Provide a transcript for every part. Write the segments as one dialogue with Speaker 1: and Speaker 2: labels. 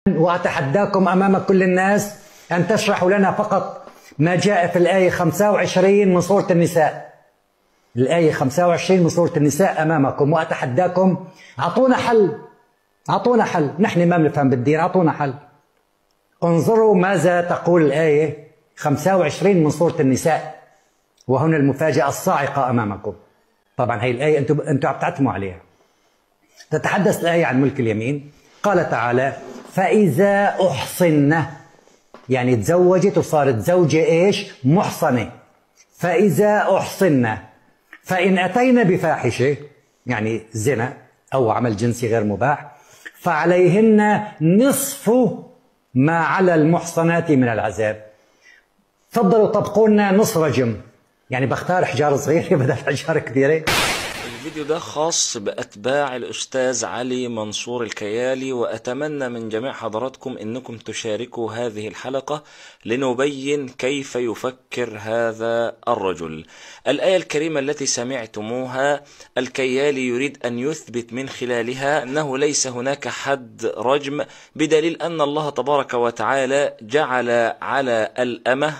Speaker 1: وأتحداكم أمام كل الناس أن تشرحوا لنا فقط ما جاء في الآية 25 من سورة النساء. الآية 25 من سورة النساء أمامكم، وأتحداكم أعطونا حل، أعطونا حل، نحن ما بنفهم بالدين، أعطونا حل. انظروا ماذا تقول الآية 25 من سورة النساء، وهنا المفاجأة الصاعقة أمامكم. طبعا هي الآية أنتم عم تعتموا عليها. تتحدث الآية عن ملك اليمين. قال تعالى: فإذا أحصن، يعني تزوجت وصارت زوجة إيش؟ محصنة. فإذا أحصن فإن أتينا بفاحشة، يعني زنا أو عمل جنسي غير مباح، فعليهن نصف ما على المحصنات من العذاب. تفضلوا طبقوا لنا نص رجم، يعني بختار حجار صغير بدل حجار كبيرة.
Speaker 2: الفيديو ده خاص بأتباع الأستاذ علي منصور الكيالي، وأتمنى من جميع حضراتكم أنكم تشاركوا هذه الحلقة لنبين كيف يفكر هذا الرجل. الآية الكريمة التي سمعتموها الكيالي يريد أن يثبت من خلالها أنه ليس هناك حد رجم، بدليل أن الله تبارك وتعالى جعل على الأمة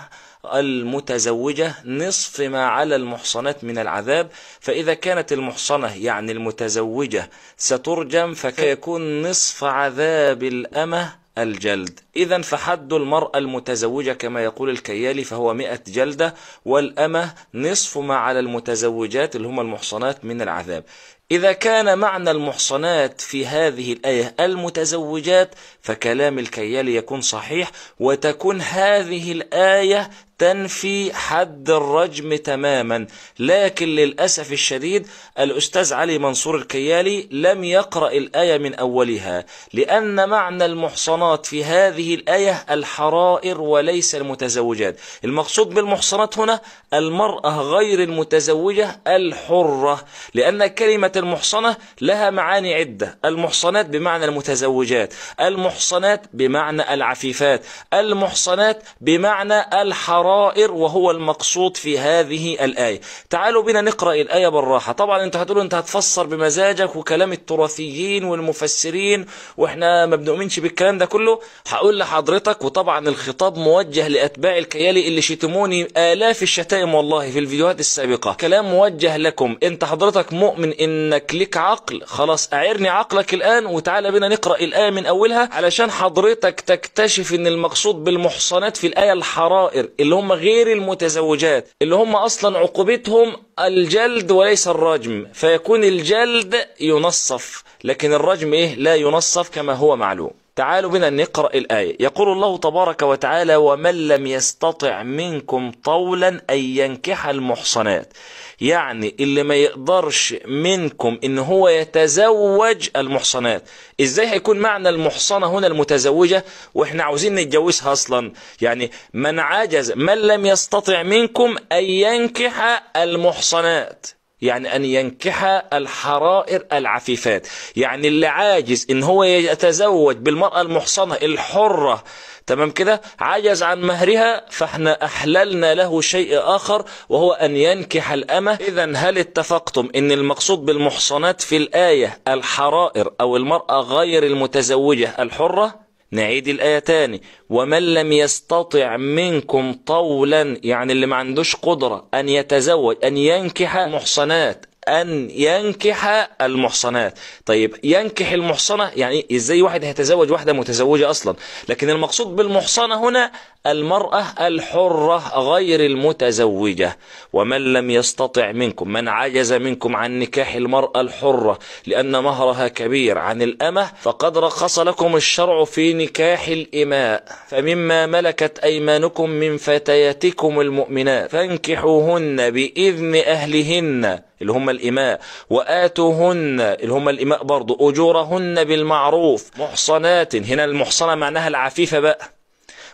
Speaker 2: المتزوجة نصف ما على المحصنات من العذاب. فإذا كانت المحصنة يعني المتزوجة سترجم، فيكون نصف عذاب الأمة الجلد. إذن فحد المرأة المتزوجة كما يقول الكيالي فهو 100 جلدة، والأمة نصف ما على المتزوجات اللي هم المحصنات من العذاب. إذا كان معنى المحصنات في هذه الآية المتزوجات، فكلام الكيالي يكون صحيح، وتكون هذه الآية تنفي حد الرجم تماما. لكن للأسف الشديد الأستاذ علي منصور الكيالي لم يقرأ الآية من أولها، لأن معنى المحصنات في هذه الآية الحرائر وليس المتزوجات. المقصود بالمحصنات هنا المرأة غير المتزوجة الحرة، لأن كلمة المحصنة لها معاني عدة. المحصنات بمعنى المتزوجات، المحصنات بمعنى العفيفات، المحصنات بمعنى الحرائر، وهو المقصود في هذه الآية. تعالوا بنا نقرأ الآية بالراحة. طبعا انت هتقولوا انت هتفسر بمزاجك وكلام التراثيين والمفسرين، واحنا ما بنؤمنش بالكلام ده كله. هقول لحضرتك، وطبعا الخطاب موجه لأتباع الكيالي اللي شتموني آلاف الشتائم والله في الفيديوهات السابقة، كلام موجه لكم. انت حضرتك مؤمن انك لك عقل، خلاص اعرني عقلك الآن وتعالى بنا نقرأ الآية من أولها، علشان حضرتك تكتشف ان المقصود بالمحصنات في الآية الحرائر اللي هم غير المتزوجات، اللي هم أصلا عقوبتهم الجلد وليس الرجم، فيكون الجلد ينصف، لكن الرجم لا ينصف كما هو معلوم. تعالوا بنا نقرأ الآية. يقول الله تبارك وتعالى: ومن لم يستطع منكم طولا أن ينكح المحصنات، يعني اللي ما يقدرش منكم ان هو يتزوج المحصنات. ازاي هيكون معنى المحصنة هنا المتزوجة واحنا عاوزين نتجوزها اصلا؟ يعني من عجز، من لم يستطع منكم ان ينكح المحصنات، يعني أن ينكح الحرائر العفيفات، يعني اللي عاجز إن هو يتزوج بالمرأة المحصنة الحرة، تمام كده، عجز عن مهرها، فاحنا أحللنا له شيء آخر وهو أن ينكح الأمة. إذن هل اتفقتم إن المقصود بالمحصنات في الآية الحرائر أو المرأة غير المتزوجة الحرة؟ نعيد الآية تاني: ومن لم يستطع منكم طولا، يعني اللي ما عندوش قدرة أن يتزوج، أن ينكح محصنات، أن ينكح المحصنات. طيب ينكح المحصنة، يعني إزاي واحد هيتزوج واحدة متزوجة أصلا؟ لكن المقصود بالمحصنة هنا المرأة الحرة غير المتزوجة. ومن لم يستطع منكم، من عجز منكم عن نكاح المرأة الحرة لأن مهرها كبير عن الأمة، فقد رخص لكم الشرع في نكاح الإماء، فمما ملكت أيمانكم من فتياتكم المؤمنات فانكحوهن بإذن أهلهن اللي هم الإماء، وآتوهن اللي هم الإماء برضو أجورهن بالمعروف محصنات. هنا المحصنة معناها العفيفة بقى،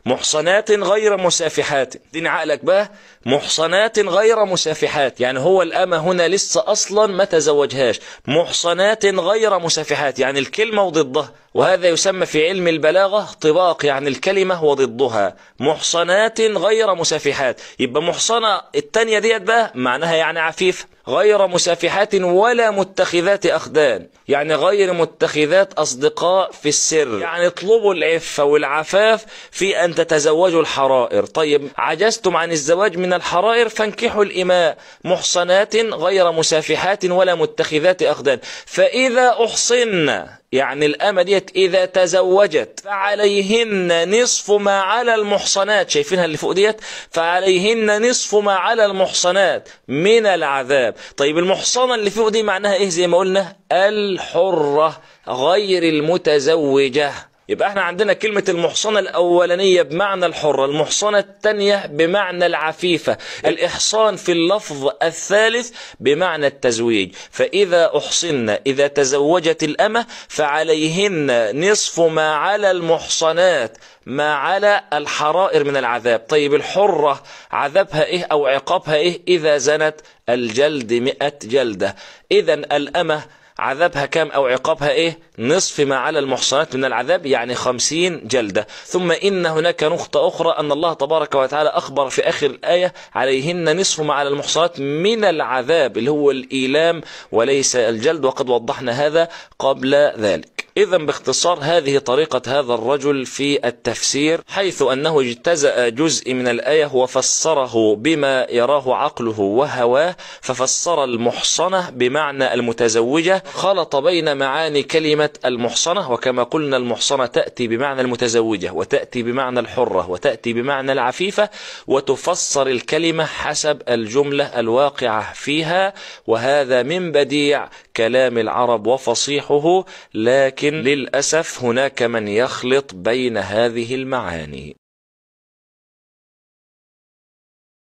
Speaker 2: محصنات غير مسافحات. دين عقلك بقى، محصنات غير مسافحات، يعني هو الأمة هنا لسه أصلا ما تزوجهاش. محصنات غير مسافحات يعني الكلمة وضدها، وهذا يسمى في علم البلاغة طباق، يعني الكلمة وضدها. محصنات غير مسافحات، يبقى محصنة التانية ديت بقى معناها يعني عفيفة. غير مسافحات ولا متخذات أخدان، يعني غير متخذات أصدقاء في السر، يعني اطلبوا العفة والعفاف في أن تتزوجوا الحرائر. طيب عجزتم عن الزواج من الحرائر فانكحوا الإماء. محصنات غير مسافحات ولا متخذات أخدان. فإذا أحصن، يعني الأمة ديت إذا تزوجت فعليهن نصف ما على المحصنات، شايفينها اللي فوق ديت، فعليهن نصف ما على المحصنات من العذاب. طيب المحصنة اللي فوق دي معناها إيه؟ زي ما قلنا الحرة غير المتزوجة. يبقى احنا عندنا كلمة المحصنة الأولانية بمعنى الحرة، المحصنة الثانية بمعنى العفيفة، الإحصان في اللفظ الثالث بمعنى التزويج. فإذا أحصن إذا تزوجت الأمة فعليهن نصف ما على المحصنات ما على الحرائر من العذاب. طيب الحرة عذابها إيه أو عقابها إيه؟ إذا زنت الجلد 100 جلدة. إذن الأمة عذابها كام أو عقابها إيه؟ نصف ما على المحصنات من العذاب، يعني 50 جلدة. ثم إن هناك نقطة أخرى، أن الله تبارك وتعالى أخبر في آخر الآية عليهن نصف ما على المحصنات من العذاب، اللي هو الإيلام وليس الجلد، وقد وضحنا هذا قبل ذلك. إذا باختصار هذه طريقة هذا الرجل في التفسير، حيث أنه اجتزأ جزء من الآية وفسره بما يراه عقله وهواه، ففسر المحصنة بمعنى المتزوجة، خلط بين معاني كلمة المحصنة، وكما قلنا المحصنة تأتي بمعنى المتزوجة وتأتي بمعنى الحرة وتأتي بمعنى العفيفة، وتفسر الكلمة حسب الجملة الواقعة فيها. وهذا من بديع كلام العرب وفصيحه، لكن للأسف هناك من يخلط بين هذه المعاني.